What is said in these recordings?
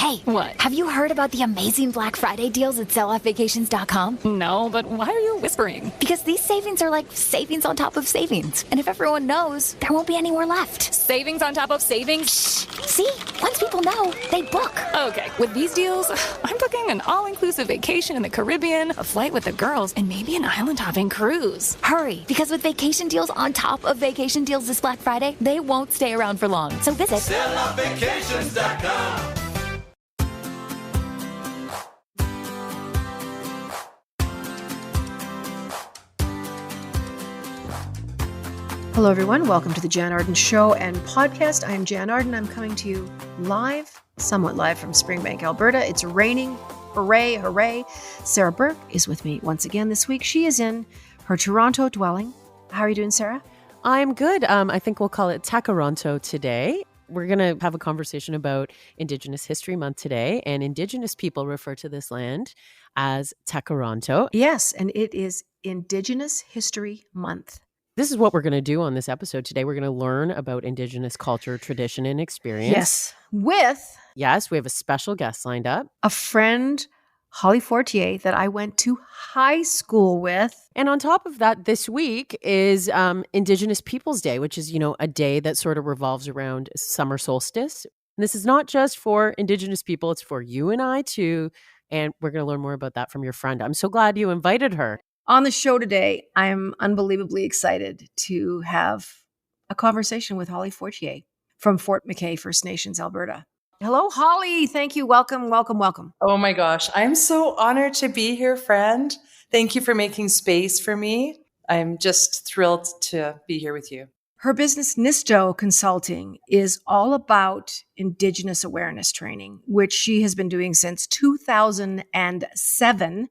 Hey, What? have you heard about the amazing Black Friday deals at selloffvacations.com? No, but why are you whispering? Because these savings are like savings on top of savings. And if everyone knows, there won't be any more left. Savings on top of savings? Shh. See? Once people know, they book. Okay, with these deals, I'm booking an all-inclusive vacation in the Caribbean, a flight with the girls, and maybe an island-hopping cruise. Hurry, because with vacation deals on top of vacation deals this Black Friday, they won't stay around for long. So visit selloffvacations.com. Hello, everyone. Welcome to the Jann Arden Show and podcast. I am Jann Arden. I'm coming to you live, somewhat live from Springbank, Alberta. It's raining. Hooray, hooray. Sarah Burke is with me once again this week. She is in her Toronto dwelling. How are you doing, Sarah? I'm good. I think we'll call it Takaronto today. We're going to have a conversation about Indigenous History Month today, and Indigenous people refer to this land as Takaronto. Yes, and it is Indigenous History Month. This is what we're going to do on this episode today. We're going to learn about Indigenous culture, tradition, and experience. Yes, with Yes, we have a special guest lined up. a friend, Holly Fortier, that I went to high school with. And on top of that, this week is Indigenous Peoples Day, which is, a day that sort of revolves around summer solstice. And this is not just for Indigenous people, it's for you and I too. And we're going to learn more about that from your friend. I'm so glad you invited her. On the show today, I am unbelievably excited to have a conversation with Holly Fortier from Fort McKay First Nations, Alberta. Hello, Holly. Thank you. Welcome, welcome, welcome. Oh my gosh. I'm so honored to be here, friend. Thank you for making space for me. I'm just thrilled to be here with you. Her business, Nisto Consulting, is all about Indigenous awareness training, which she has been doing since 2007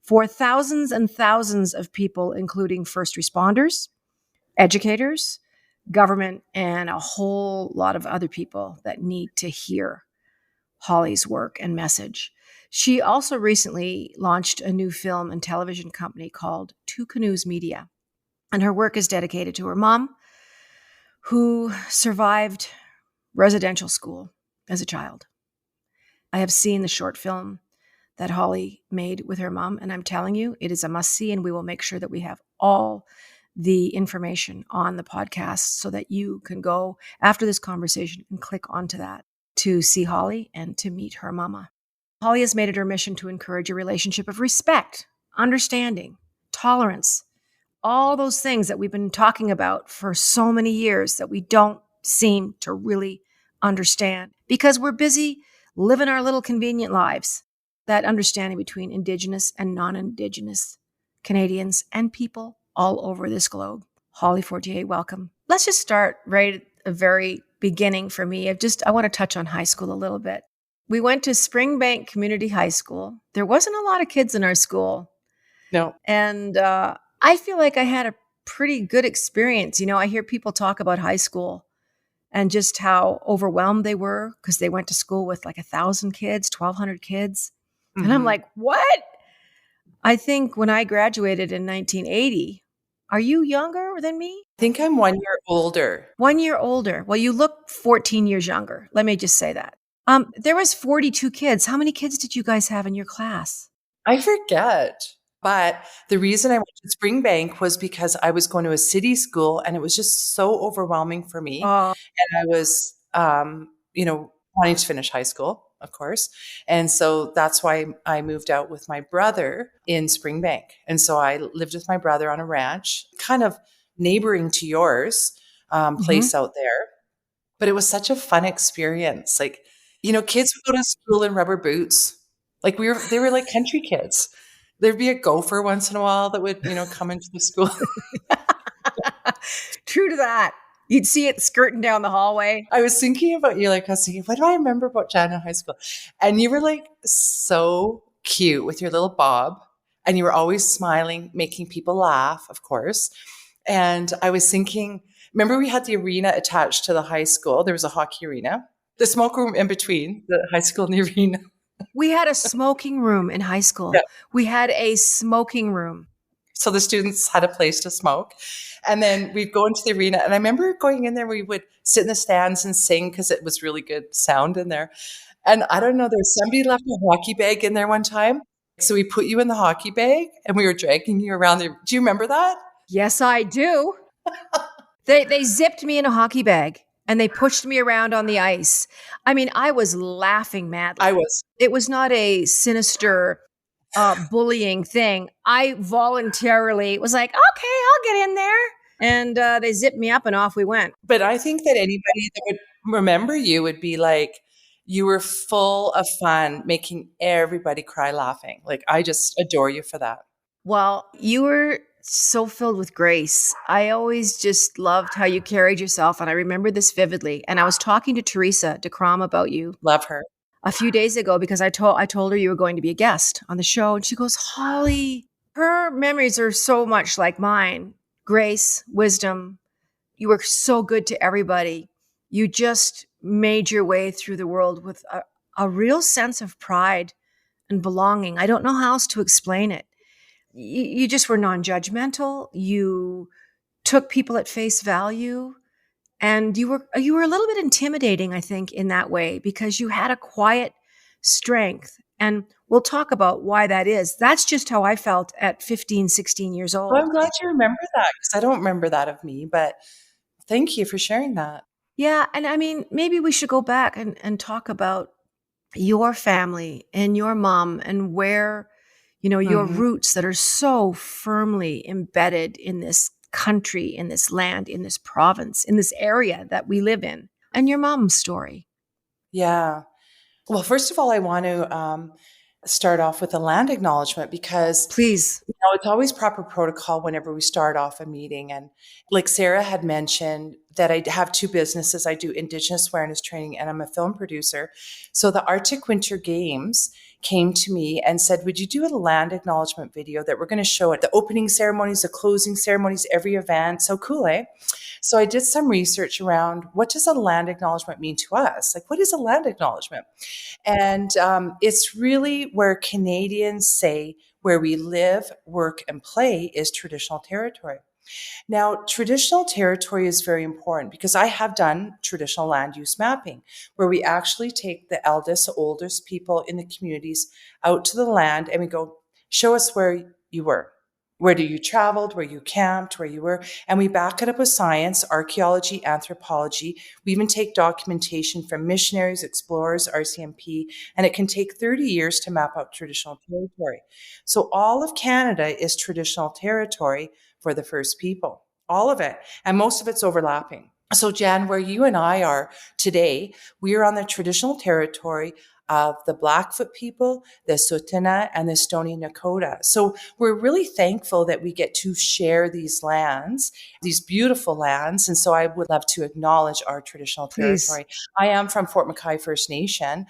for thousands and thousands of people, including first responders, educators, government, and a whole lot of other people that need to hear Holly's work and message. She also recently launched a new film and television company called Canoes Media, and her work is dedicated to her mom, who survived residential school as a child. I have seen the short film that Holly made with her mom, and I'm telling you, it is a must-see, and we will make sure that we have all the information on the podcast so that you can go after this conversation and click onto that to see Holly and to meet her mama. Holly has made it her mission to encourage a relationship of respect, understanding, tolerance, all those things that we've been talking about for so many years that we don't seem to really understand because we're busy living our little convenient lives. That understanding between Indigenous and non-Indigenous Canadians and people all over this globe. Holly Fortier, welcome. Let's just start right at the very beginning for me. I want to touch on high school a little bit. We went to Springbank Community High School. There wasn't a lot of kids in our school. No. And I feel like I had a pretty good experience. I hear people talk about high school and just how overwhelmed they were because they went to school with like 1,000 kids, 1,200 kids. Mm-hmm. And I'm like, what? I think when I graduated in 1980, are you younger than me? I think I'm 1 year older. 1 year older. Well, you look 14 years younger. Let me just say that. There was 42 kids. How many kids did you guys have in your class? I forget. But the reason I went to Springbank was because I was going to a city school and it was just so overwhelming for me. And I was, wanting to finish high school, of course. And so that's why I moved out with my brother in Springbank. And so I lived with my brother on a ranch, kind of neighboring to yours, place out there. But it was such a fun experience. Like, kids would go to school in rubber boots. Like they were like country kids. There'd be a gopher once in a while that would, come into the school. True to that. You'd see it skirting down the hallway. I was thinking about you, I was thinking, what do I remember about Jann in high school? And you were like so cute with your little bob. And you were always smiling, making people laugh, of course. And I was thinking, remember we had the arena attached to the high school. There was a hockey arena, the smoke room in between the high school and the arena. We had a smoking room in high school. Yeah. We had a smoking room. So the students had a place to smoke. And then we'd go into the arena. And I remember going in there, we would sit in the stands and sing because it was really good sound in there. And I don't know, there's somebody left a hockey bag in there one time. So we put you in the hockey bag and we were dragging you around there. Do you remember that? Yes, I do. They zipped me in a hockey bag and they pushed me around on the ice. I mean, I was laughing madly. I was. It was not a sinister bullying thing. I voluntarily was like, okay, I'll get in there. And they zipped me up and off we went. But I think that anybody that would remember you would be like, you were full of fun, making everybody cry laughing. Like, I just adore you for that. Well, you were so filled with grace. I always just loved how you carried yourself. And I remember this vividly. And I was talking to Teresa DeCrom about you Love her. a few days ago because I told her you were going to be a guest on the show. And she goes, Holly, her memories are so much like mine. Grace, wisdom. You were so good to everybody. You just made your way through the world with a real sense of pride and belonging. I don't know how else to explain it. You just were non-judgmental. You took people at face value. And you were a little bit intimidating, I think, in that way, because you had a quiet strength. And we'll talk about why that is. That's just how I felt at 15, 16 years old. Well, I'm glad you remember that because I don't remember that of me, but thank you for sharing that. Yeah. And I mean, maybe we should go back and talk about your family and your mom and where, your roots that are so firmly embedded in this country, in this land, in this province, in this area that we live in, and your mom's story. Yeah. Well, first of all, I want to start off with a land acknowledgement because Please. it's always proper protocol whenever we start off a meeting. And like Sarah had mentioned that I have two businesses. I do Indigenous awareness training and I'm a film producer. So the Arctic Winter Games came to me and said, would you do a land acknowledgement video that we're going to show at the opening ceremonies, the closing ceremonies, every event? So cool, eh? So I did some research around what does a land acknowledgement mean to us? Like, what is a land acknowledgement? And it's really where Canadians say where we live, work, and play is traditional territory. Now, traditional territory is very important because I have done traditional land use mapping where we actually take the eldest, oldest people in the communities out to the land and we go, show us where you were. Where you traveled, where you camped, where you were. And we back it up with science, archaeology, anthropology. We even take documentation from missionaries, explorers, RCMP, and it can take 30 years to map out traditional territory. So all of Canada is traditional territory for the First People, all of it. And most of it's overlapping. So Jann, where you and I are today, we are on the traditional territory of the Blackfoot people, the Tsuut'ina, and the Stoney Nakoda. So we're really thankful that we get to share these lands, these beautiful lands. And so I would love to acknowledge our traditional territory. Please. I am from Fort McKay First Nation,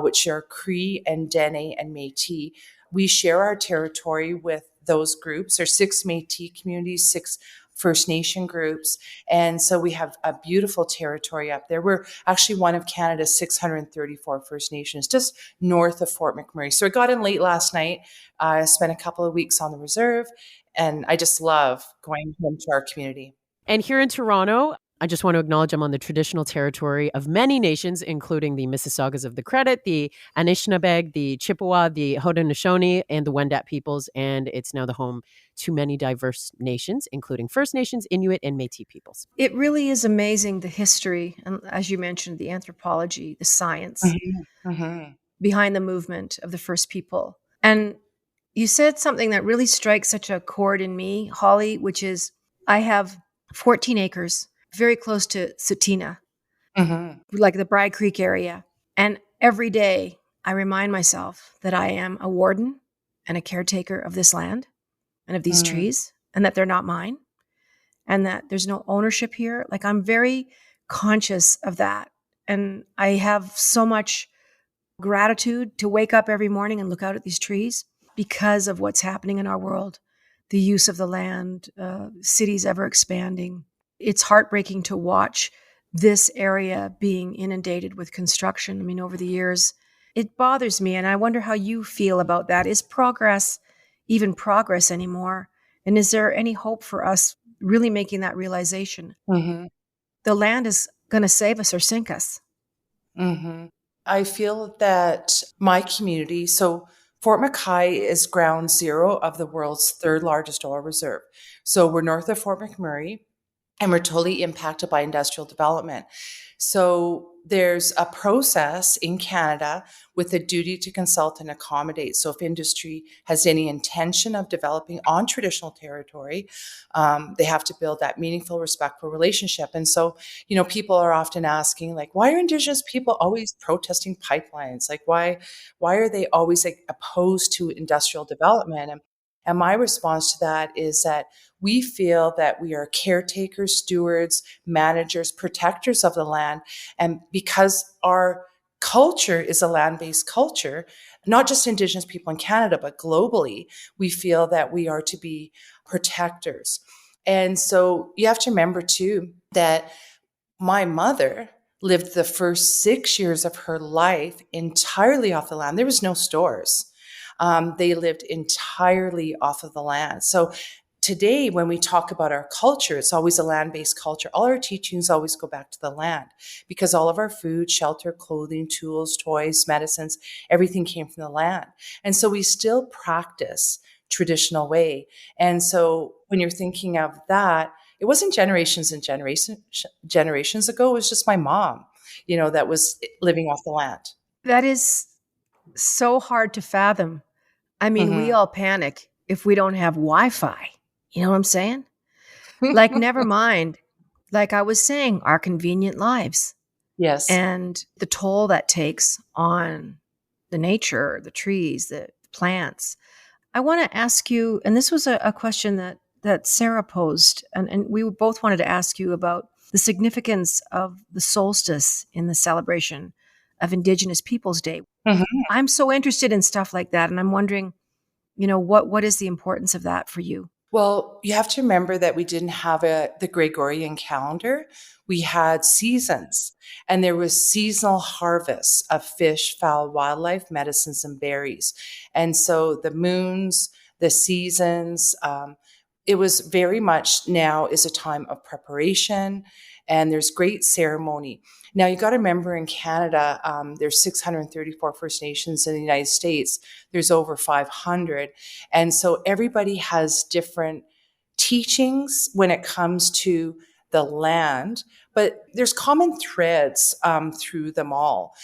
which are Cree and Dene and Métis. We share our territory with those groups. There's 6 Métis communities, 6 First Nation groups. And so we have a beautiful territory up there. We're actually one of Canada's 634 First Nations, just north of Fort McMurray. So I got in late last night. I spent a couple of weeks on the reserve, and I just love going home to our community. And here in Toronto, I just want to acknowledge I'm on the traditional territory of many nations, including the Mississaugas of the Credit, the Anishinaabeg, the Chippewa, the Haudenosaunee, and the Wendat peoples. And it's now the home to many diverse nations, including First Nations, Inuit, and Métis peoples. It really is amazing, the history, and as you mentioned, the anthropology, the science behind the movement of the First People. And you said something that really strikes such a chord in me, Holly, which is I have 14 acres very close to Tsuut'ina, like the Bragg Creek area. And every day I remind myself that I am a warden and a caretaker of this land and of these trees, and that they're not mine, and that there's no ownership here. Like, I'm very conscious of that. And I have so much gratitude to wake up every morning and look out at these trees because of what's happening in our world, the use of the land, cities ever expanding. It's heartbreaking to watch this area being inundated with construction. I mean, over the years, it bothers me. And I wonder how you feel about that. Is progress even progress anymore? And is there any hope for us really making that realization? The land is going to save us or sink us. I feel that my community, so Fort McKay is ground zero of the world's third largest oil reserve. So we're north of Fort McMurray, and we're totally impacted by industrial development. So there's a process in Canada with a duty to consult and accommodate. So if industry has any intention of developing on traditional territory, they have to build that meaningful, respectful relationship. And so, people are often asking, like, why are Indigenous people always protesting pipelines? Like, why are they always like opposed to industrial development? And my response to that is that we feel that we are caretakers, stewards, managers, protectors of the land. And because our culture is a land-based culture, not just Indigenous people in Canada, but globally, we feel that we are to be protectors. And so you have to remember too that my mother lived the first 6 years of her life entirely off the land. There was no stores. They lived entirely off of the land. So today, when we talk about our culture, it's always a land-based culture. All our teachings always go back to the land because all of our food, shelter, clothing, tools, toys, medicines, everything came from the land. And so we still practice traditional way. And so when you're thinking of that, it wasn't generations and generations ago. It was just my mom, that was living off the land. That is so hard to fathom. I mean, we all panic if we don't have Wi-Fi. You know what I'm saying? Like, never mind, like I was saying, our convenient lives. Yes. And the toll that takes on the nature, the trees, the plants. I want to ask you, and this was a question that Sarah posed, and we both wanted to ask you about the significance of the solstice in the celebration of Indigenous Peoples Day. I'm so interested in stuff like that, and I'm wondering, what is the importance of that for you? Well, you have to remember that we didn't have the Gregorian calendar. We had seasons, and there was seasonal harvests of fish, fowl, wildlife, medicines, and berries. And so the moons, the seasons, it was very much now is a time of preparation, and there's great ceremony. Now, you got to remember in Canada, there's 634 First Nations. In the United States, there's over 500. And so everybody has different teachings when it comes to the land, but there's common threads through them all.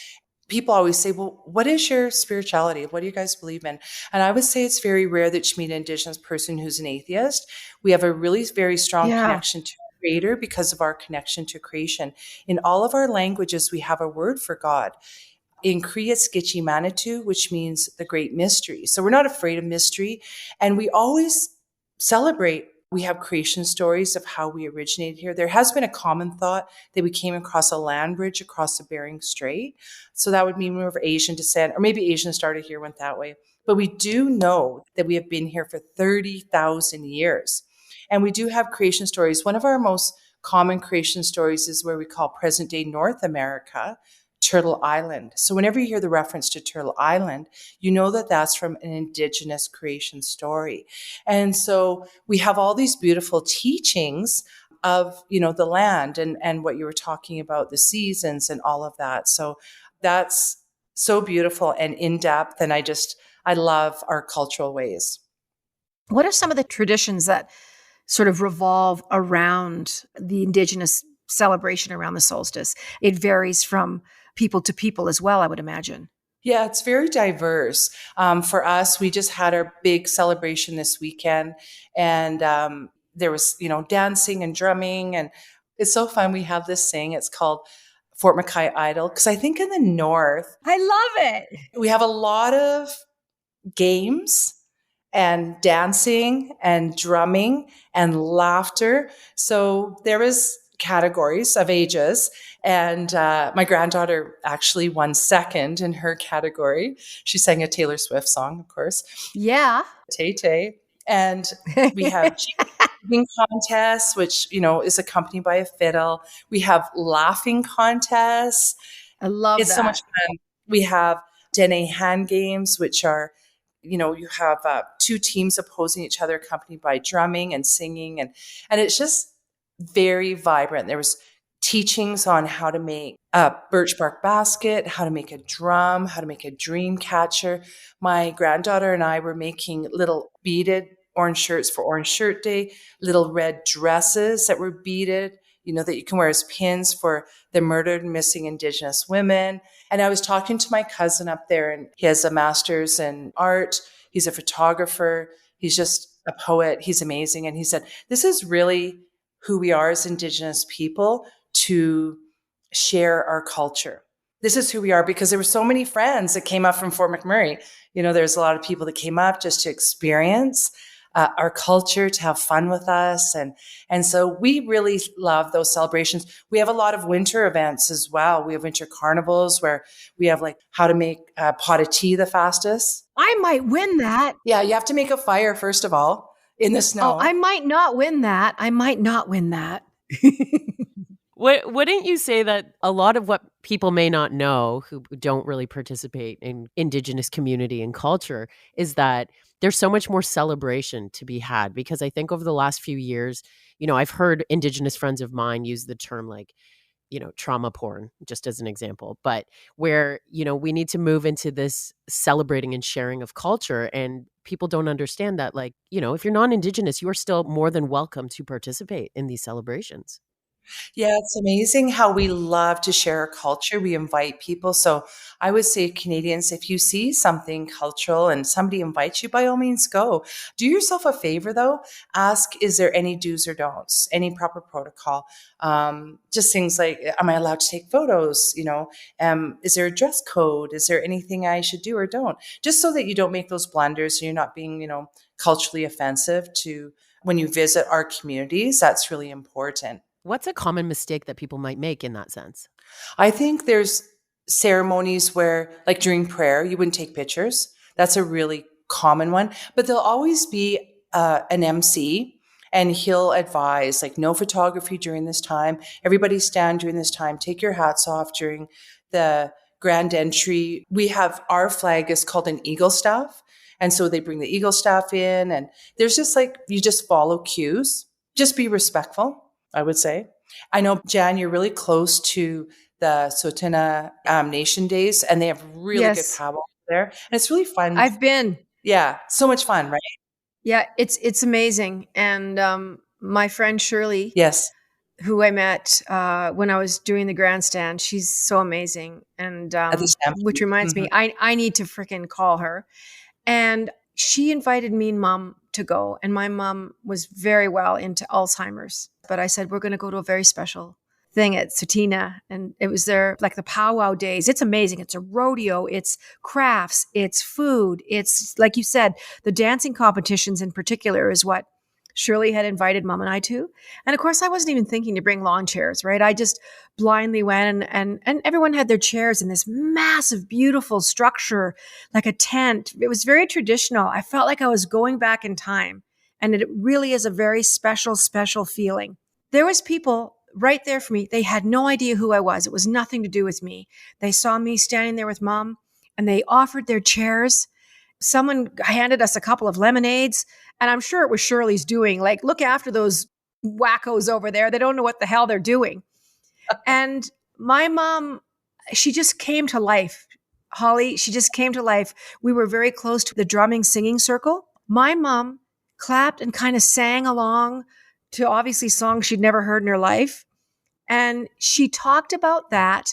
People always say, well, what is your spirituality? What do you guys believe in? And I would say it's very rare that you meet an Indigenous person who's an atheist. We have a really very strong connection to Creator because of our connection to creation. In all of our languages, we have a word for God. In Cree, it's Gitchi Manitou, which means the great mystery. So we're not afraid of mystery. And we always celebrate. We have creation stories of how we originated here. There has been a common thought that we came across a land bridge across the Bering Strait. So that would mean we were of Asian descent, or maybe Asians started here, went that way. But we do know that we have been here for 30,000 years. And we do have creation stories. One of our most common creation stories is where we call present day North America Turtle Island. So whenever you hear the reference to Turtle Island, you know that that's from an Indigenous creation story. And so we have all these beautiful teachings of, the land and what you were talking about, the seasons and all of that. So that's so beautiful and in depth. And I love our cultural ways. What are some of the traditions that sort of revolve around the Indigenous celebration around the solstice? It varies from people to people as well, I would imagine. Yeah, it's very diverse. For us, we just had our big celebration this weekend, and there was, dancing and drumming, and it's so fun. We have this thing. It's called Fort McKay Idol, because I think in the north, I love it. We have a lot of games and dancing and drumming and laughter. So there was categories of ages. And my granddaughter actually won second in her category. She sang a Taylor Swift song, of course. Yeah. Tay. And we have cheering contests, which, is accompanied by a fiddle. We have laughing contests. I love It's that. so much fun. We have Dene hand games, which are, you have two teams opposing each other, accompanied by drumming and singing. And it's just very vibrant. There was teachings on how to make a birch bark basket, how to make a drum, how to make a dream catcher. My granddaughter and I were making little beaded orange shirts for Orange Shirt Day, little red dresses that were beaded, that you can wear as pins for the murdered and missing Indigenous women. And I was talking to my cousin up there, and he has a master's in art. He's a photographer. He's just a poet. He's amazing. And he said, this is really who we are as Indigenous people, to share our culture. This is who we are, because there were so many friends that came up from Fort McMurray. There's a lot of people that came up just to experience our culture, to have fun with us. And so we really love those celebrations. We have a lot of winter events as well. We have winter carnivals where we have like how to make a pot of tea the fastest. I might win that. Yeah, you have to make a fire, first of all, in the snow. Oh, I might not win that. Wouldn't you say that a lot of what people may not know who don't really participate in Indigenous community and culture is that there's so much more celebration to be had? Because I think over the last few years, I've heard Indigenous friends of mine use the term like, trauma porn, just as an example, but where, we need to move into this celebrating and sharing of culture. And people don't understand that, like, if you're non-Indigenous, you are still more than welcome to participate in these celebrations. Yeah, it's amazing how we love to share our culture. We invite people. So I would say, Canadians, if you see something cultural and somebody invites you, by all means, go. Do yourself a favor, though. Ask, is there any do's or don'ts, any proper protocol? Just things like, am I allowed to take photos? Is there a dress code? Is there anything I should do or don't? Just so that you don't make those blunders and you're not being, culturally offensive to when you visit our communities. That's really important. What's a common mistake that people might make in that sense? I think there's ceremonies where, like during prayer, you wouldn't take pictures. That's a really common one. But there'll always be an MC, and he'll advise, like, no photography during this time. Everybody stand during this time. Take your hats off during the grand entry. We have, our flag is called an eagle staff. And so they bring the eagle staff in, and there's just like, you just follow cues. Just be respectful, I would say. I know, Jann, you're really close to the Tsuut'ina Nation Days, and they have really good powwow there. And it's really fun. I've been. Yeah, so much fun, right? Yeah, it's amazing. And my friend Shirley, yes, who I met when I was doing the grandstand, she's so amazing. And which reminds me, I need to freaking call her. And she invited me and Mom to go. And my mom was very well into Alzheimer's. But I said, we're going to go to a very special thing at Tsuut'ina. And it was there, like the powwow days. It's amazing. It's a rodeo. It's crafts. It's food. It's, like you said, the dancing competitions in particular is what Shirley had invited Mom and I to. And of course, I wasn't even thinking to bring lawn chairs, right? I just blindly went, and everyone had their chairs in this massive, beautiful structure, like a tent. It was very traditional. I felt like I was going back in time. And it really is a very special, special feeling. There was people right there for me. They had no idea who I was. It was nothing to do with me. They saw me standing there with Mom, and they offered their chairs. Someone handed us a couple of lemonades, and I'm sure it was Shirley's doing. Like, look after those wackos over there. They don't know what the hell they're doing. And my mom, she just came to life. Holly, she just came to life. We were very close to the drumming singing circle. My mom clapped and kind of sang along to obviously songs she'd never heard in her life. And she talked about that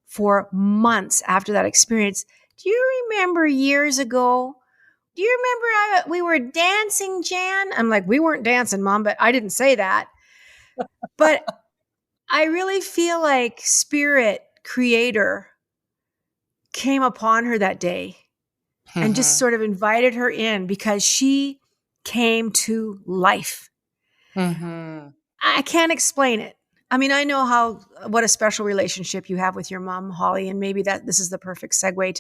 for months after that experience. Do you remember years ago? Do you remember we were dancing, Jann? I'm like, we weren't dancing, Mom, but I didn't say that. But I really feel like Spirit Creator came upon her that day and just sort of invited her in because she came to life. I can't explain it. I mean, I know what a special relationship you have with your mom, Holly, and maybe this is the perfect segue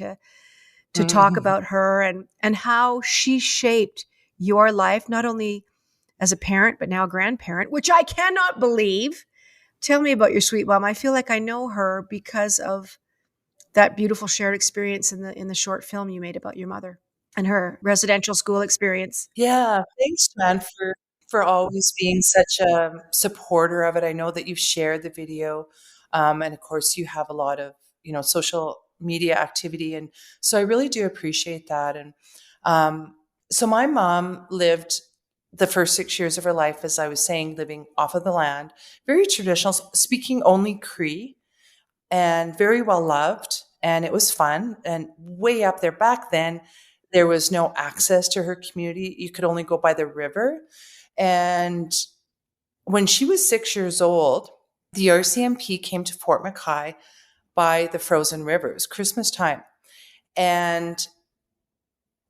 to talk about her and how she shaped your life, not only as a parent, but now a grandparent, which I cannot believe. Tell me about your sweet mom. I feel like I know her because of that beautiful shared experience in the short film you made about your mother and her residential school experience. Yeah, thanks, Jann, for always being such a supporter of it. I know that you've shared the video, and of course, you have a lot of social media activity, and so I really do appreciate that. And so my mom lived the first 6 years of her life, as I was saying, living off of the land, very traditional, speaking only Cree, and very well loved. And it was fun. And way up there back then, there was no access to her community. You could only go by the river. And when she was 6 years old, the RCMP came to Fort McKay by the frozen river. It was Christmas time. And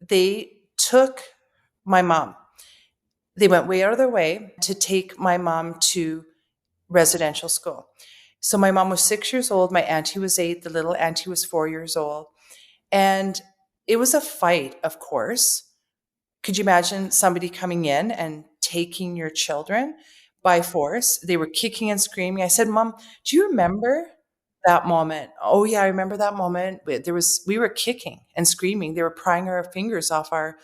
they took my mom. They went way out of their way to take my mom to residential school. So my mom was 6 years old. My auntie was 8. The little auntie was 4 years old. And it was a fight, of course. Could you imagine somebody coming in and taking your children by force? They were kicking and screaming. I said, Mom, do you remember that moment? Oh yeah, I remember that moment. We were kicking and screaming. They were prying our fingers off our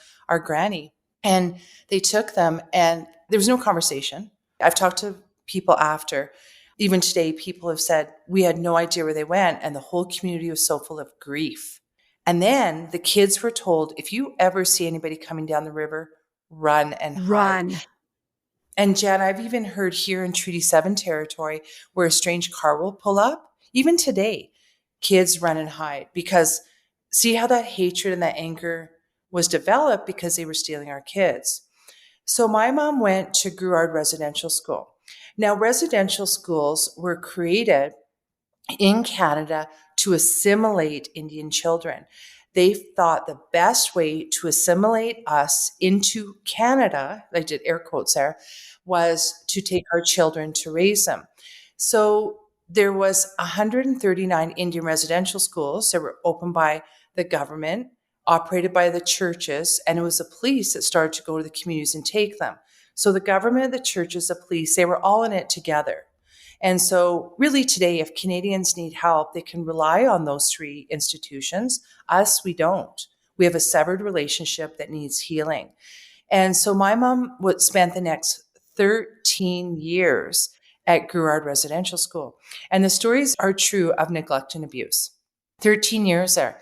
granny. And they took them, and there was no conversation. I've talked to people after. Even today, people have said, we had no idea where they went, and the whole community was so full of grief. And then the kids were told, if you ever see anybody coming down the river, run and hide. And Jan, I've even heard here in Treaty 7 territory where a strange car will pull up. Even today, kids run and hide, because see how that hatred and that anger was developed because they were stealing our kids. So my mom went to Gruard Residential School. Now, residential schools were created in Canada to assimilate Indian children. They thought the best way to assimilate us into Canada, I did air quotes there, was to take our children to raise them. So there was 139 Indian residential schools that were opened by the government, operated by the churches, and it was the police that started to go to the communities and take them. So the government, the churches, the police, they were all in it together. And so really today, if Canadians need help, they can rely on those three institutions. Us, we don't. We have a severed relationship that needs healing. And so my mom spent the next 13 years at Gruard Residential School. And the stories are true of neglect and abuse. 13 years there.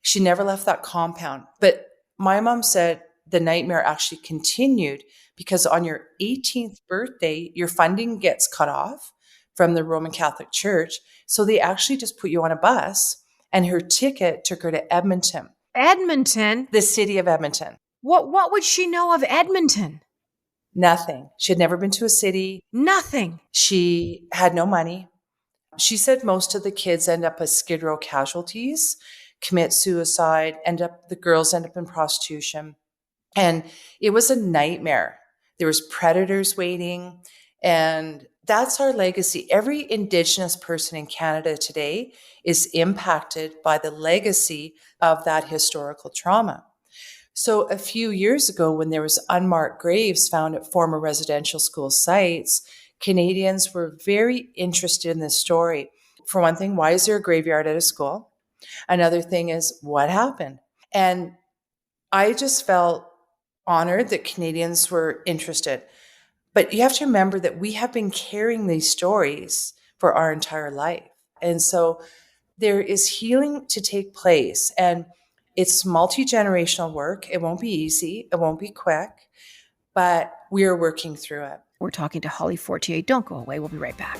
She never left that compound. But my mom said the nightmare actually continued because on your 18th birthday, your funding gets cut off from the Roman Catholic Church. So they actually just put you on a bus, and her ticket took her to Edmonton. Edmonton? The city of Edmonton. What would she know of Edmonton? Nothing. She had never been to a city. Nothing. She had no money. She said most of the kids end up as Skid Row casualties, commit suicide, the girls end up in prostitution. And it was a nightmare. There was predators waiting, and that's our legacy. Every Indigenous person in Canada today is impacted by the legacy of that historical trauma. So a few years ago, when there was unmarked graves found at former residential school sites, Canadians were very interested in this story. For one thing, why is there a graveyard at a school? Another thing is, what happened? And I just felt honored that Canadians were interested. But you have to remember that we have been carrying these stories for our entire life. And so there is healing to take place, and it's multi-generational work. It won't be easy. It won't be quick, but we are working through it. We're talking to Holly Fortier. Don't go away. We'll be right back.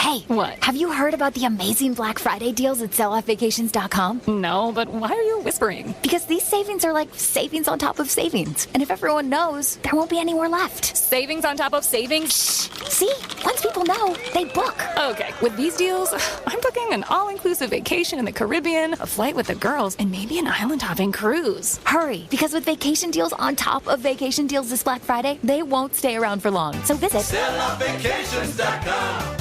Hey, What? have you heard about the amazing Black Friday deals at selloffvacations.com? No, but why are you whispering? Because these savings are like savings on top of savings. And if everyone knows, there won't be any more left. Savings on top of savings? See? Once people know, they book. Okay, with these deals, I'm booking an all-inclusive vacation in the Caribbean, a flight with the girls, and maybe an island hopping cruise. Hurry, because with vacation deals on top of vacation deals this Black Friday, they won't stay around for long. So visit selloffvacations.com.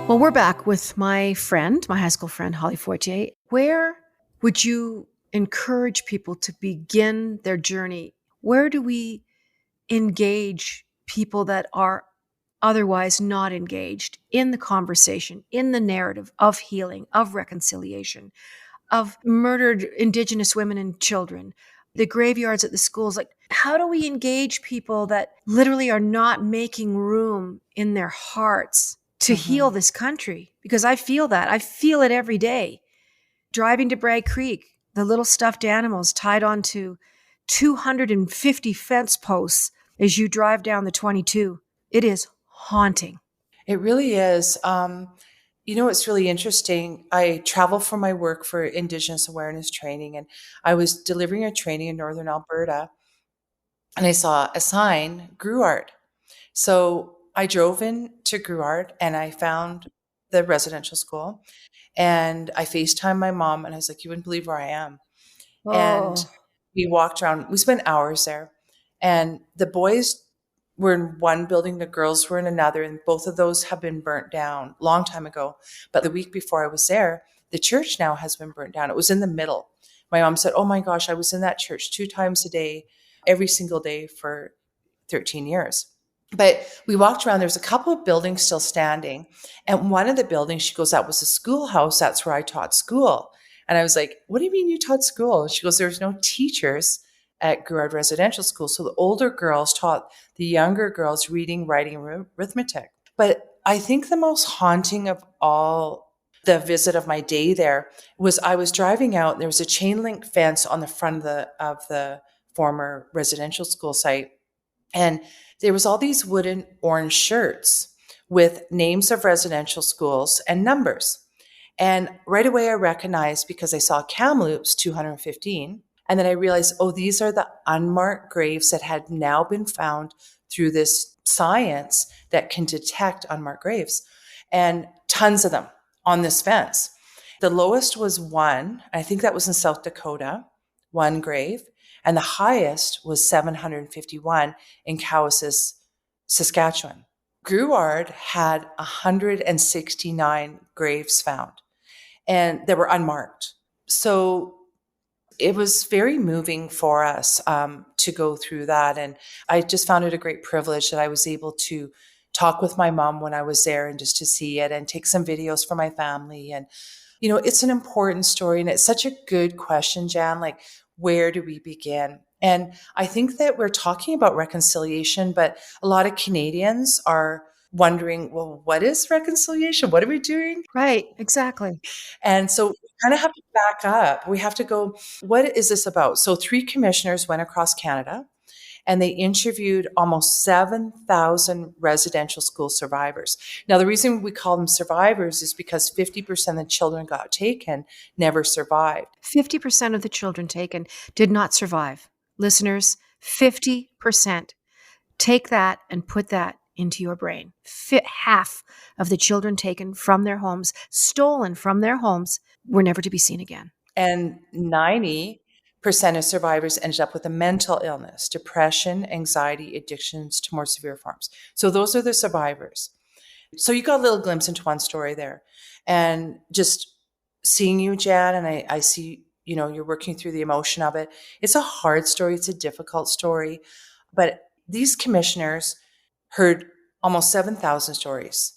Well, we're back with my friend, my high school friend, Holly Fortier. Where would you encourage people to begin their journey? Where do we engage people that are otherwise not engaged in the conversation, in the narrative of healing, of reconciliation, of murdered Indigenous women and children, the graveyards at the schools. Like, how do we engage people that literally are not making room in their hearts to heal this country? Because I feel that. I feel it every day. Driving to Bragg Creek, the little stuffed animals tied onto 250 fence posts as you drive down the 22. It is haunting. It really is. It's really interesting. I travel for my work for Indigenous awareness training, and I was delivering a training in Northern Alberta, and I saw a sign, Gruard. So I drove in to Gruard and I found the residential school, and I FaceTimed my mom, and I was like, you wouldn't believe where I am. And we walked around, we spent hours there, and the boys were in one building, the girls were in another, and both of those have been burnt down a long time ago. But the week before I was there, the church now has been burnt down. It was in the middle. My mom said, oh my gosh, I was in that church 2 times a day, every single day for 13 years. But we walked around, there was a couple of buildings still standing. And one of the buildings, she goes, that was a schoolhouse. That's where I taught school. And I was like, what do you mean you taught school? And she goes, there's no teachers at Gruard Residential School. So the older girls taught the younger girls reading, writing, arithmetic. But I think the most haunting of all the visit of my day there was I was driving out, and there was a chain link fence on the front of the former residential school site. And there was all these wooden orange shirts with names of residential schools and numbers. And right away I recognized, because I saw Kamloops 215, and then I realized, oh, these are the unmarked graves that had now been found through this science that can detect unmarked graves, and tons of them on this fence. The lowest was 1, I think that was in South Dakota, 1 grave, and the highest was 751 in Cowes, Saskatchewan. Gruard had 169 graves found, and they were unmarked. So it was very moving for us to go through that. And I just found it a great privilege that I was able to talk with my mom when I was there, and just to see it and take some videos for my family. And, it's an important story, and it's such a good question, Jann, like, where do we begin? And I think that we're talking about reconciliation, but a lot of Canadians are wondering, well, what is reconciliation? What are we doing? Right, exactly. And so we kind of have to back up. We have to go, what is this about? So 3 commissioners went across Canada, and they interviewed almost 7,000 residential school survivors. Now, the reason we call them survivors is because 50% of the children got taken never survived. 50% of the children taken did not survive. Listeners, 50%. Take that and put that into your brain. Half of the children taken from their homes, stolen from their homes, were never to be seen again. And 90% of survivors ended up with a mental illness, depression, anxiety, addictions to more severe forms. So those are the survivors. So you got a little glimpse into one story there. And just seeing you, Jann, and I see, you're working through the emotion of it. It's a hard story. It's a difficult story. But these commissioners heard almost 7,000 stories.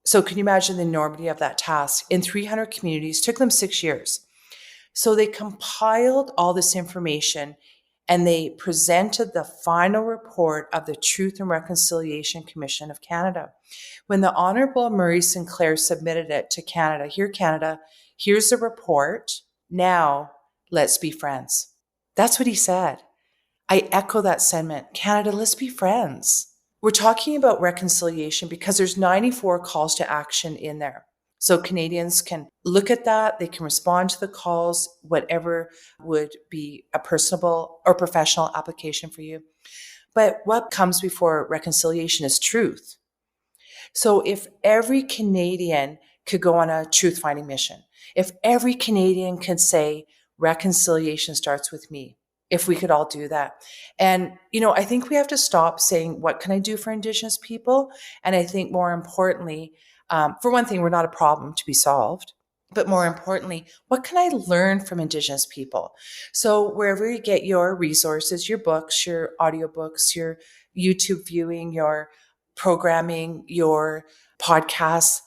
So can you imagine the enormity of that task? In 300 communities, took them 6 years. So they compiled all this information, and they presented the final report of the Truth and Reconciliation Commission of Canada. When the Honourable Murray Sinclair submitted it to Canada, here, Canada, here's the report. Now, let's be friends. That's what he said. I echo that sentiment. Canada, let's be friends. We're talking about reconciliation because there's 94 calls to action in there. So Canadians can look at that. They can respond to the calls, whatever would be a personable or professional application for you. But what comes before reconciliation is truth. So if every Canadian could go on a truth-finding mission, if every Canadian could say, reconciliation starts with me, if we could all do that. And, I think we have to stop saying, what can I do for Indigenous people? And I think more importantly, for one thing, we're not a problem to be solved. But more importantly, what can I learn from Indigenous people? So wherever you get your resources, your books, your audiobooks, your YouTube viewing, your programming, your podcasts,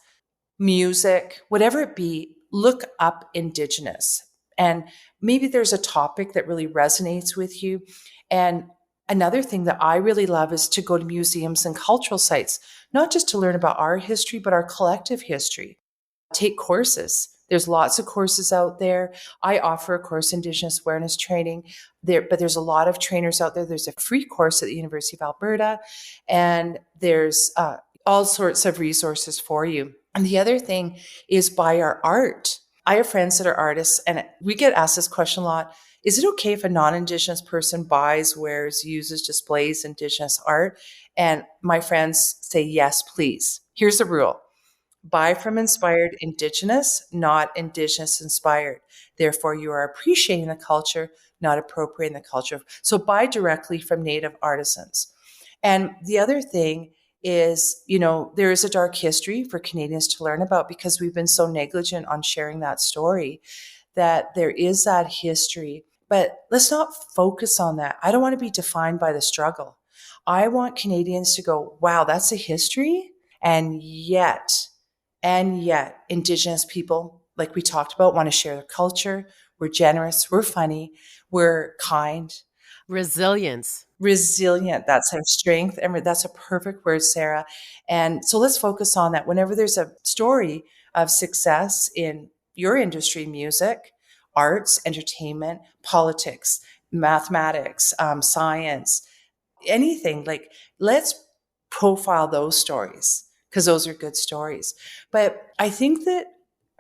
music, whatever it be, look up Indigenous. And maybe there's a topic that really resonates with you. And another thing that I really love is to go to museums and cultural sites, not just to learn about our history, but our collective history. Take courses. There's lots of courses out there. I offer a course, Indigenous Awareness Training, but there's a lot of trainers out there. There's a free course at the University of Alberta, and there's all sorts of resources for you. And the other thing is buy our art. I have friends that are artists, and we get asked this question a lot. Is it okay if a non-Indigenous person buys, wears, uses, displays Indigenous art? And my friends say, yes, please. Here's the rule. Buy from inspired Indigenous, not Indigenous inspired. Therefore, you are appreciating the culture, not appropriating the culture. So buy directly from Native artisans. And the other thing is, there is a dark history for Canadians to learn about because we've been so negligent on sharing that story, that there is that history. But let's not focus on that. I don't want to be defined by the struggle. I want Canadians to go, wow, that's a history. And yet, Indigenous people, like we talked about, want to share their culture. We're generous. We're funny. We're kind. Resilience. Resilient. That's our strength. And that's a perfect word, Sarah. And so let's focus on that. Whenever there's a story of success in your industry, music, arts, entertainment, politics, mathematics, science, anything, like let's profile those stories because those are good stories. But I think that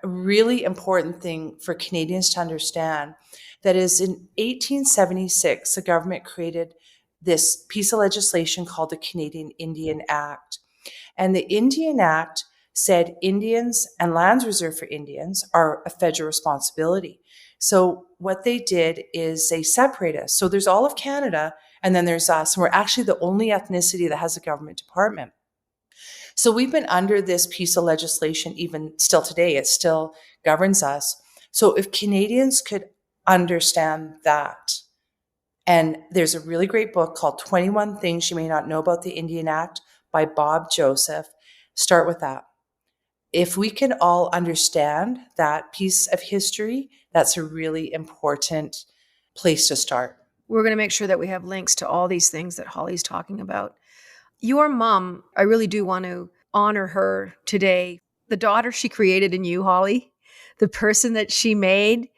a really important thing for Canadians to understand that is in 1876, the government created this piece of legislation called the Canadian Indian Act. And the Indian Act said Indians and lands reserved for Indians are a federal responsibility. So what they did is they separate us. So there's all of Canada, and then there's us. And we're actually the only ethnicity that has a government department. So we've been under this piece of legislation even still today. It still governs us. So if Canadians could understand that, and there's a really great book called 21 Things You May Not Know About the Indian Act by Bob Joseph. Start with that. If we can all understand that piece of history, that's a really important place to start. We're going to make sure that we have links to all these things that Holly's talking about. Your mom, I really do want to honor her today. The daughter she created in you, Holly, the person that she made,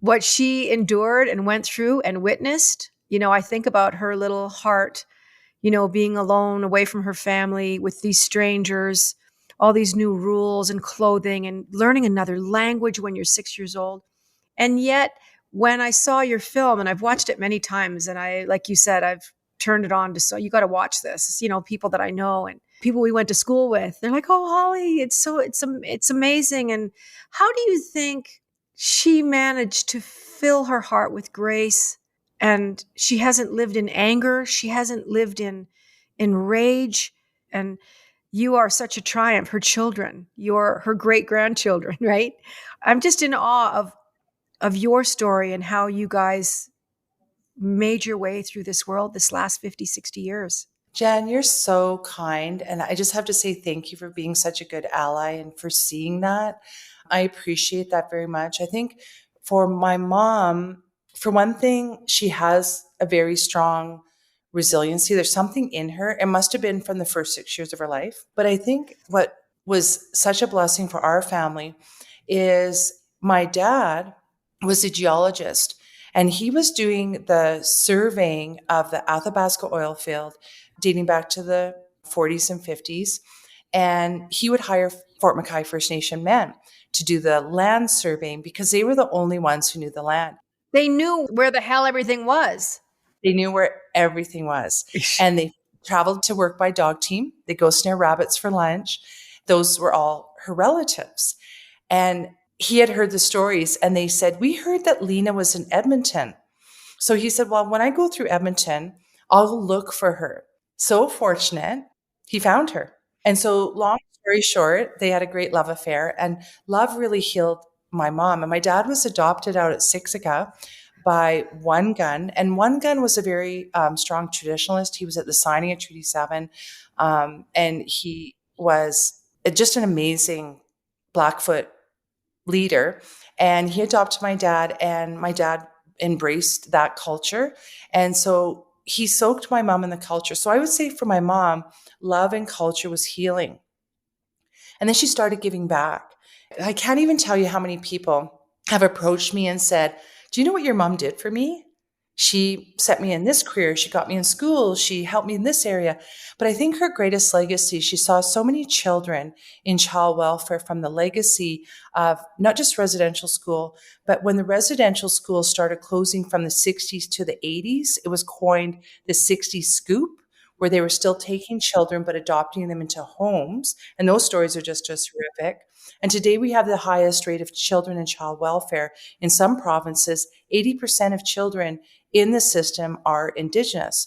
what she endured and went through and witnessed. I think about her little heart, being alone away from her family with these strangers, all these new rules and clothing and learning another language when you're 6 years old. And yet, when I saw your film, and I've watched it many times, and I, like you said, I've turned it on so you got to watch this. People that I know and people we went to school with, they're like, "Oh, Holly, it's amazing." And how do you think she managed to fill her heart with grace? And she hasn't lived in anger. She hasn't lived in rage. And you are such a triumph. Her children, her great grandchildren, right? I'm just in awe of your story and how you guys made your way through this world this last 50, 60 years. Jann, you're so kind. And I just have to say thank you for being such a good ally and for seeing that. I appreciate that very much. I think for my mom, for one thing, she has a very strong resiliency. There's something in her. It must have been from the first 6 years of her life. But I think what was such a blessing for our family is my dad was a geologist. And he was doing the surveying of the Athabasca oil field dating back to the 40s and 50s. And he would hire Fort McKay First Nation men to do the land surveying because they were the only ones who knew the land. They knew where the hell everything was. They knew where everything was. And they traveled to work by dog team. They go snare rabbits for lunch. Those were all her relatives. And he had heard the stories and they said, we heard that Lena was in Edmonton. So he said, well, when I go through Edmonton, I'll look for her. So fortunate, he found her. And so long story short, they had a great love affair and love really healed my mom. And my dad was adopted out at Siksika by One Gun. And One Gun was a very strong traditionalist. He was at the signing of Treaty 7. And he was just an amazing Blackfoot leader, and he adopted my dad, and my dad embraced that culture. And so he soaked my mom in the culture. So I would say for my mom, love and culture was healing. And then she started giving back. I can't even tell you how many people have approached me and said, do you know what your mom did for me? She set me in this career. She got me in school. She helped me in this area. But I think her greatest legacy, she saw so many children in child welfare from the legacy of not just residential school, but when the residential schools started closing from the 60s to the 80s, it was coined the 60s scoop, where they were still taking children but adopting them into homes. And those stories are just horrific. And today we have the highest rate of children in child welfare. In some provinces, 80% of children in the system are Indigenous.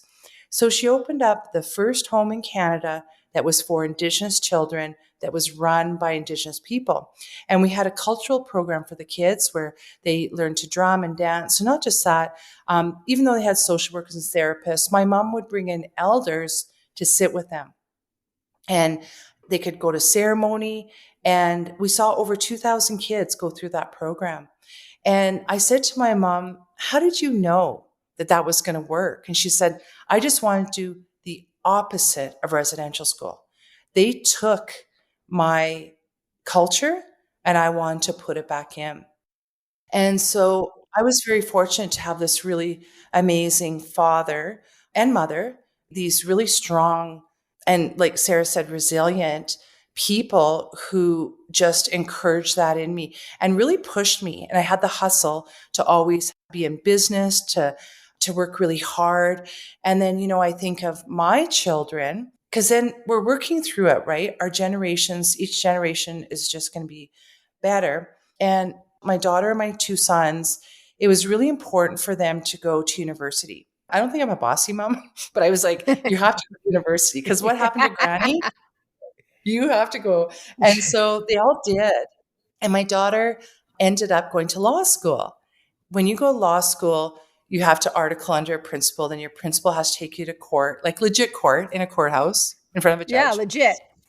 So she opened up the first home in Canada that was for Indigenous children, that was run by Indigenous people. And we had a cultural program for the kids where they learned to drum and dance. So not just that, even though they had social workers and therapists, my mom would bring in elders to sit with them. And they could go to ceremony. And we saw over 2,000 kids go through that program. And I said to my mom, how did you know that that was going to work? And she said, I just wanted to do the opposite of residential school. They took my culture and I wanted to put it back in. And so I was very fortunate to have this really amazing father and mother, these really strong and, like Sarah said, resilient people who just encouraged that in me and really pushed me. And I had the hustle to always be in business, to work really hard. And then, I think of my children, because then we're working through it, right? Our generations, each generation is just going to be better. And my daughter and my two sons, it was really important for them to go to university. I don't think I'm a bossy mom, but I was like, you have to go to university because what happened to Granny? You have to go. And so they all did. And my daughter ended up going to law school. When you go to law school, you have to article under a principal. Then your principal has to take you to court, like legit court in a courthouse in front of a judge. Yeah,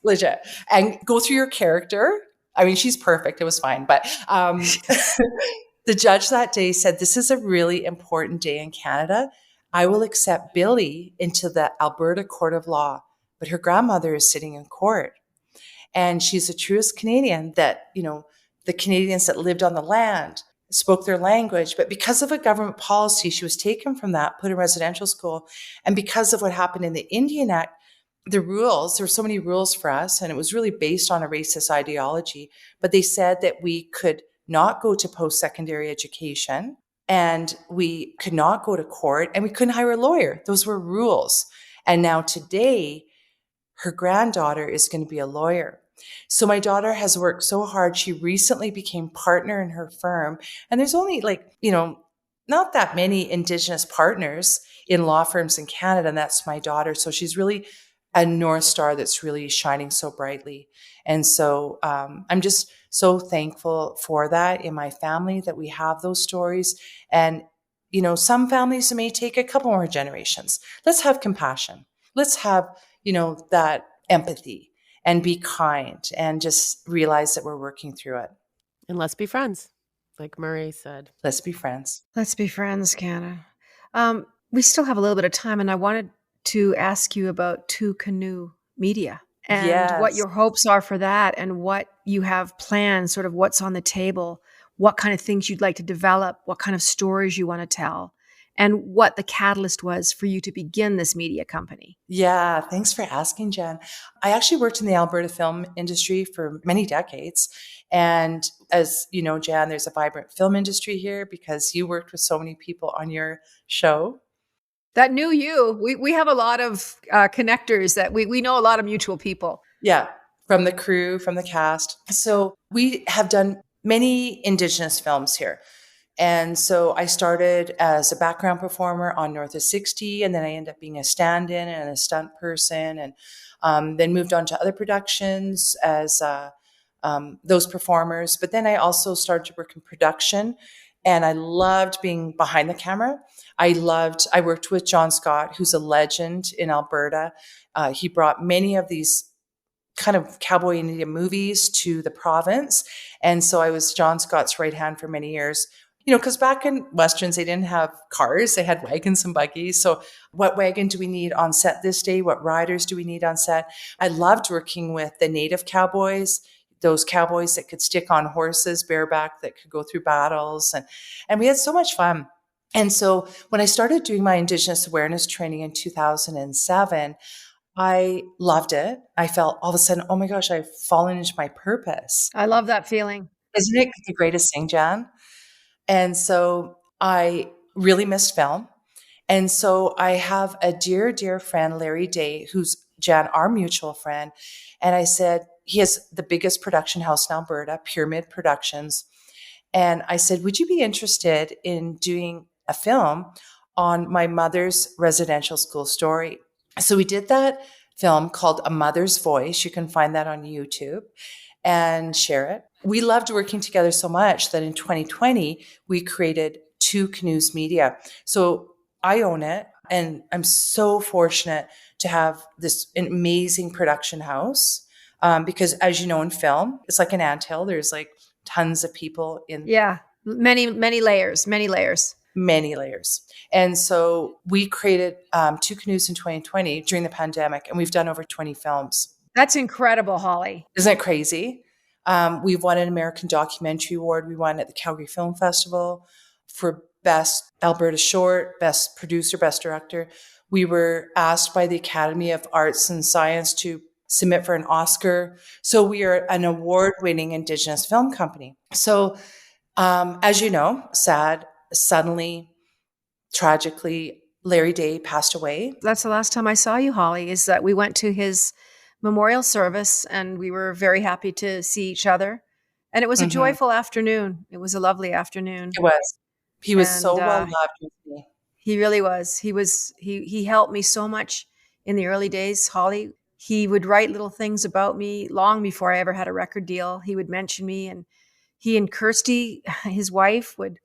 legit. And go through your character. I mean, she's perfect. It was fine. But the judge that day said, this is a really important day in Canada. I will accept Billy into the Alberta Court of Law, but her grandmother is sitting in court. And she's the truest Canadian that, the Canadians that lived on the land spoke their language. But because of a government policy, she was taken from that, put in residential school. And because of what happened in the Indian Act, the rules, there were so many rules for us, and it was really based on a racist ideology. But they said that we could not go to post-secondary education, and we could not go to court, and we couldn't hire a lawyer. Those were rules. And now today, her granddaughter is going to be a lawyer. So my daughter has worked so hard. She recently became partner in her firm. And there's only not that many Indigenous partners in law firms in Canada. And that's my daughter. So she's really a North Star that's really shining so brightly. And so I'm just so thankful for that in my family, that we have those stories. And, some families may take a couple more generations. Let's have compassion. Let's have, that empathy. And be kind and just realize that we're working through it. And let's be friends, like Murray said. Let's be friends. Let's be friends, Canna. We still have a little bit of time, and I wanted to ask you about Two Canoe Media and what your hopes are for that and what you have planned, sort of what's on the table, what kind of things you'd like to develop, what kind of stories you want to tell, and what the catalyst was for you to begin this media company. Yeah, thanks for asking, Jen. I actually worked in the Alberta film industry for many decades. And as you know, Jan, there's a vibrant film industry here because you worked with so many people on your show. That knew you. We have a lot of connectors that we know a lot of mutual people. Yeah, from the crew, from the cast. So we have done many Indigenous films here. And so I started as a background performer on North of 60, and then I ended up being a stand-in and a stunt person, and then moved on to other productions as those performers. But then I also started to work in production, and I loved being behind the camera. I worked with John Scott, who's a legend in Alberta. He brought many of these kind of cowboy and Indian movies to the province. And so I was John Scott's right hand for many years. Because back in Westerns, they didn't have cars. They had wagons and buggies. So what wagon do we need on set this day? What riders do we need on set? I loved working with the native cowboys, those cowboys that could stick on horses bareback, that could go through battles. And we had so much fun. And so when I started doing my Indigenous awareness training in 2007, I loved it. I felt all of a sudden, oh my gosh, I've fallen into my purpose. I love that feeling. Isn't it the greatest thing, Jann? And so I really missed film. And so I have a dear, dear friend, Larry Day, who's Jann, our mutual friend. And I said, he has the biggest production house in Alberta, Pyramid Productions. And I said, would you be interested in doing a film on my mother's residential school story? So we did that film called A Mother's Voice. You can find that on YouTube and share it. We loved working together so much that in 2020, we created Two Canoes Media. So I own it, and I'm so fortunate to have this amazing production house because, as you know, in film, it's like an anthill. There's like tons of people in. Yeah, many layers. Many layers. And so we created Two Canoes in 2020 during the pandemic, and we've done over 20 films. That's incredible, Holly. Isn't it crazy? We've won an American Documentary Award. We won at the Calgary Film Festival for Best Alberta Short, Best Producer, Best Director. We were asked by the Academy of Arts and Science to submit for an Oscar. So we are an award-winning Indigenous film company. So as you know, suddenly, tragically, Larry Day passed away. That's the last time I saw you, Holly, is that we went to his memorial service and we were very happy to see each other. And it was a joyful afternoon. It was a lovely afternoon. It was. He was so well loved with me. He really was. He helped me so much in the early days, Holly. He would write little things about me long before I ever had a record deal. He would mention me, and he and Kirsty, his wife, would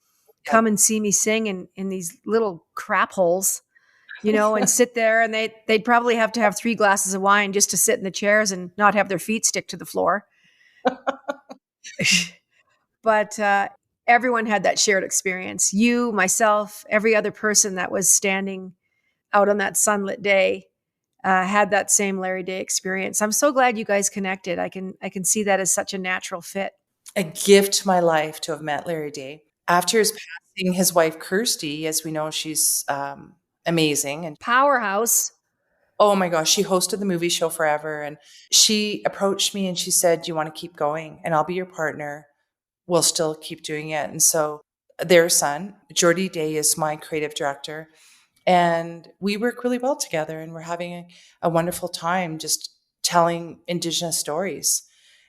come and see me sing in these little crap holes, and sit there, and they'd probably have to have 3 glasses of wine just to sit in the chairs and not have their feet stick to the floor. But everyone had that shared experience. You, myself, every other person that was standing out on that sunlit day had that same Larry Day experience. I'm so glad you guys connected. I can see that as such a natural fit. A gift to my life to have met Larry Day. After his passing, his wife, Kirsty, as we know, she's amazing. And powerhouse. Oh my gosh, she hosted the movie show forever. And she approached me and she said, do you want to keep going? And I'll be your partner. We'll still keep doing it. And so their son, Jordy Day, is my creative director. And we work really well together, and we're having a wonderful time just telling Indigenous stories.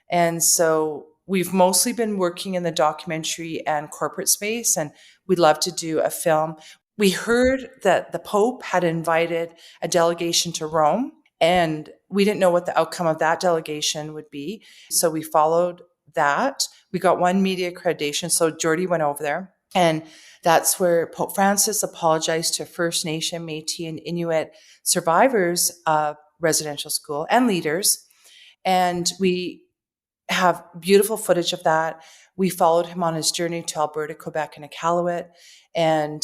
And so we've mostly been working in the documentary and corporate space, and we'd love to do a film. We heard that the Pope had invited a delegation to Rome, and we didn't know what the outcome of that delegation would be. So we followed that. We got 1 media accreditation. So Jordy went over there, and that's where Pope Francis apologized to First Nation, Métis, and Inuit survivors of residential school and leaders. And we have beautiful footage of that. We followed him on his journey to Alberta, Quebec, and Iqaluit. And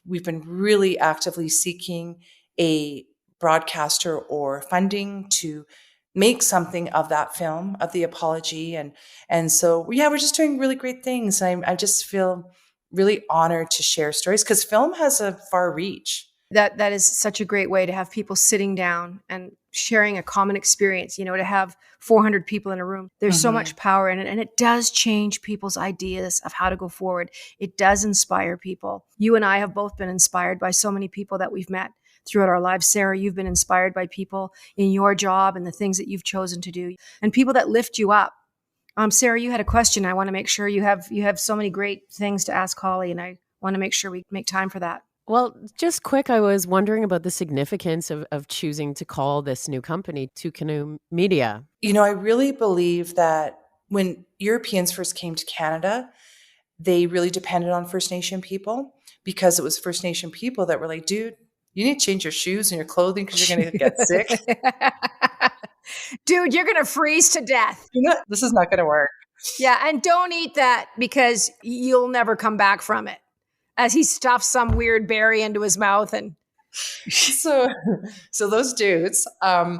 we've been really actively seeking a broadcaster or funding to make something of that film, of the apology. And so, we're just doing really great things. I just feel really honored to share stories because film has a far reach. That is such a great way to have people sitting down and sharing a common experience, to have 400 people in a room. There's so much power in it, and it does change people's ideas of how to go forward. It does inspire people. You and I have both been inspired by so many people that we've met throughout our lives. Sarah, you've been inspired by people in your job and the things that you've chosen to do, and people that lift you up. Sarah, you had a question. I want to make sure you have so many great things to ask Holly, and I want to make sure we make time for that. Well, just quick, I was wondering about the significance of choosing to call this new company Two Canoe Media. I really believe that when Europeans first came to Canada, they really depended on First Nation people because it was First Nation people that were like, dude, you need to change your shoes and your clothing because you're going to get sick. Dude, you're going to freeze to death. This is not going to work. Yeah, and don't eat that because you'll never come back from it. As he stuffs some weird berry into his mouth and So those dudes, I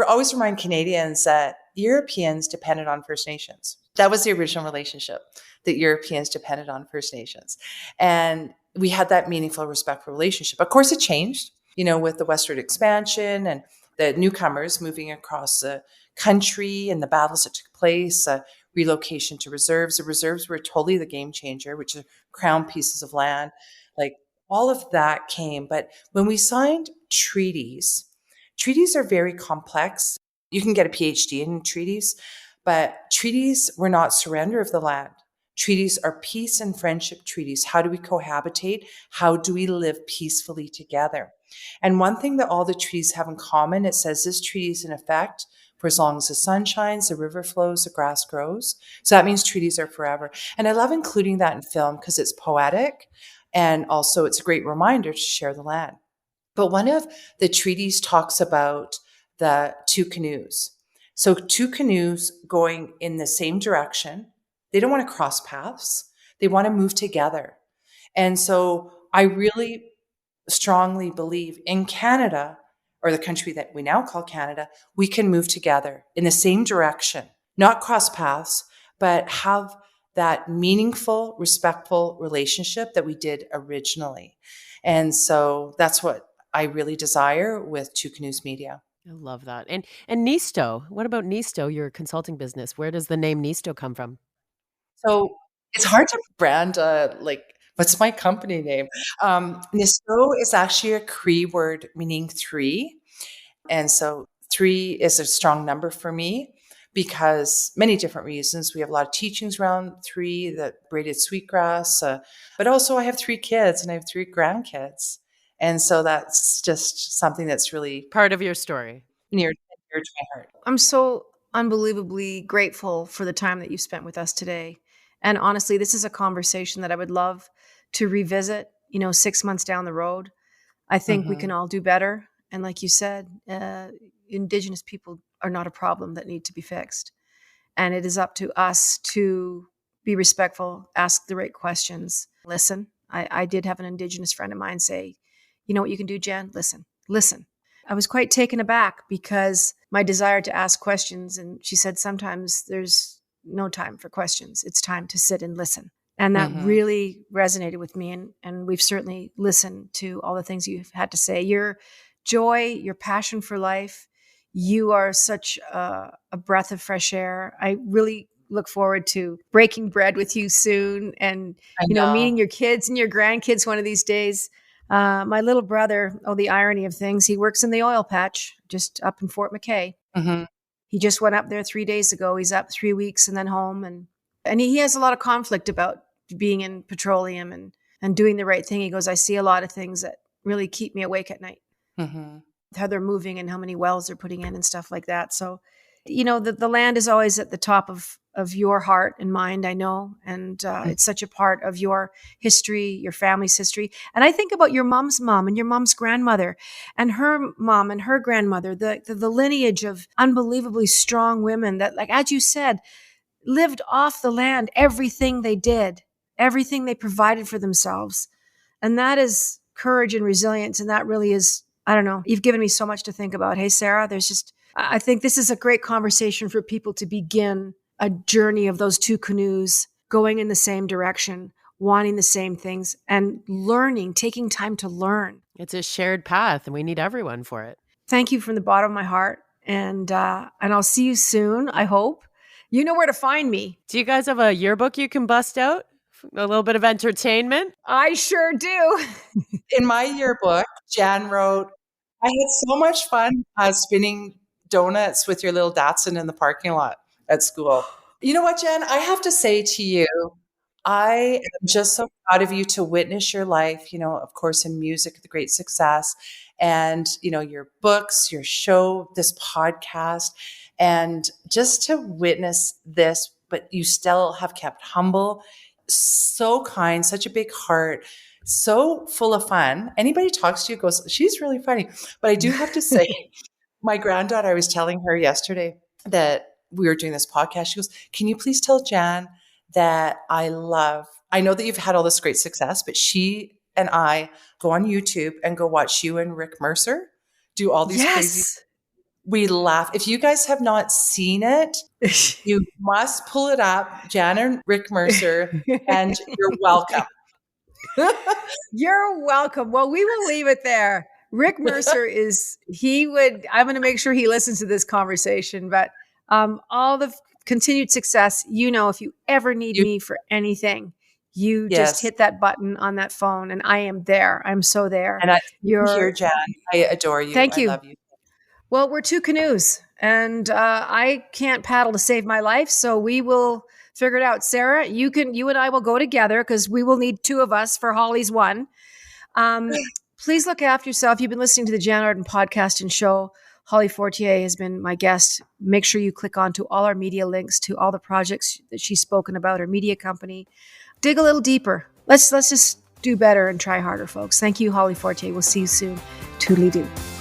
always remind Canadians that Europeans depended on First Nations. That was the original relationship, that Europeans depended on First Nations. And we had that meaningful, respectful relationship. Of course, it changed, with the westward expansion and the newcomers moving across the country and the battles that took place, relocation to reserves. The reserves were totally the game changer, which are crown pieces of land. Like, all of that came. But when we signed treaties are very complex. You can get a PhD in treaties, but treaties were not surrender of the land. Treaties are peace and friendship treaties. How do we cohabitate? How do we live peacefully together? And one thing that all the treaties have in common, it says this treaty is in effect for as long as the sun shines, the river flows, the grass grows. So that means treaties are forever. And I love including that in film because it's poetic. And also it's a great reminder to share the land. But one of the treaties talks about the two canoes. So two canoes going in the same direction. They don't want to cross paths. They want to move together. And so I really strongly believe in Canada, or the country that we now call Canada, we can move together in the same direction, not cross paths, but have that meaningful, respectful relationship that we did originally. And so that's what I really desire with Two Canoes Media. I love that. And Nisto, what about Nisto, your consulting business? Where does the name Nisto come from? So it's hard to brand, what's my company name? Nisto is actually a Cree word meaning three. And so 3 is a strong number for me because many different reasons. We have a lot of teachings around 3, the braided sweetgrass, but also I have 3 kids and I have 3 grandkids. And so that's just something that's really part of your story, near to my heart. I'm so unbelievably grateful for the time that you've spent with us today. And honestly, this is a conversation that I would love to revisit, 6 months down the road. I think we can all do better. And like you said, Indigenous people are not a problem that need to be fixed. And it is up to us to be respectful, ask the right questions, listen. I did have an Indigenous friend of mine say, you know what you can do, Jen? Listen. I was quite taken aback because my desire to ask questions, and she said, sometimes there's no time for questions. It's time to sit and listen. And that really resonated with me. And we've certainly listened to all the things you've had to say. Your joy, your passion for life, you are such a breath of fresh air. I really look forward to breaking bread with you soon and, meeting your kids and your grandkids one of these days. My little brother, the irony of things, he works in the oil patch just up in Fort McKay. He just went up there 3 days ago. He's up 3 weeks and then home. And he has a lot of conflict about being in petroleum and doing the right thing. He goes, I see a lot of things that really keep me awake at night. How they're moving and how many wells they're putting in and stuff like that. So, the land is always at the top of your heart and mind, I know. And it's such a part of your history, your family's history. And I think about your mom's mom and your mom's grandmother and her mom and her grandmother, the lineage of unbelievably strong women that, like, as you said, lived off the land, everything they did, everything they provided for themselves. And that is courage and resilience. And that really is, I don't know, you've given me so much to think about. Hey, Sarah, I think this is a great conversation for people to begin a journey of those two canoes going in the same direction, wanting the same things and learning, taking time to learn. It's a shared path and we need everyone for it. Thank you from the bottom of my heart. And I'll see you soon, I hope. You know where to find me. Do you guys have a yearbook you can bust out? A little bit of entertainment? I sure do. In my yearbook, Jan wrote, I had so much fun spinning donuts with your little Datsun in the parking lot at school. You know what, Jen? I have to say to you, I am just so proud of you to witness your life, of course, in music, the great success, and, your books, your show, this podcast, and just to witness this, but you still have kept humble, so kind, such a big heart, so full of fun. Anybody talks to you goes, she's really funny. But I do have to say, My granddaughter, I was telling her yesterday that we were doing this podcast. She goes, "Can you please tell Jann that I know that you've had all this great success, but she and I go on YouTube and go watch you and Rick Mercer do all these crazy." We laugh. If you guys have not seen it, you must pull it up, Jann and Rick Mercer, and you're welcome. You're welcome. Well, we will leave it there. Rick Mercer I'm going to make sure he listens to this conversation, but all the continued success, if you ever need me for anything, you just hit that button on that phone and I am there. I'm so there. And you're here, Jann. I adore you. Thank you. I love you. Well, we're two canoes and I can't paddle to save my life. So we will figure it out. Sarah, you and I will go together because we will need two of us for Holly's one. Please look after yourself. You've been listening to the Jann Arden podcast and show. Holly Fortier has been my guest. Make sure you click on to all our media links to all the projects that she's spoken about, her media company. Dig a little deeper. Let's just do better and try harder, folks. Thank you, Holly Fortier. We'll see you soon. Toodly-doo.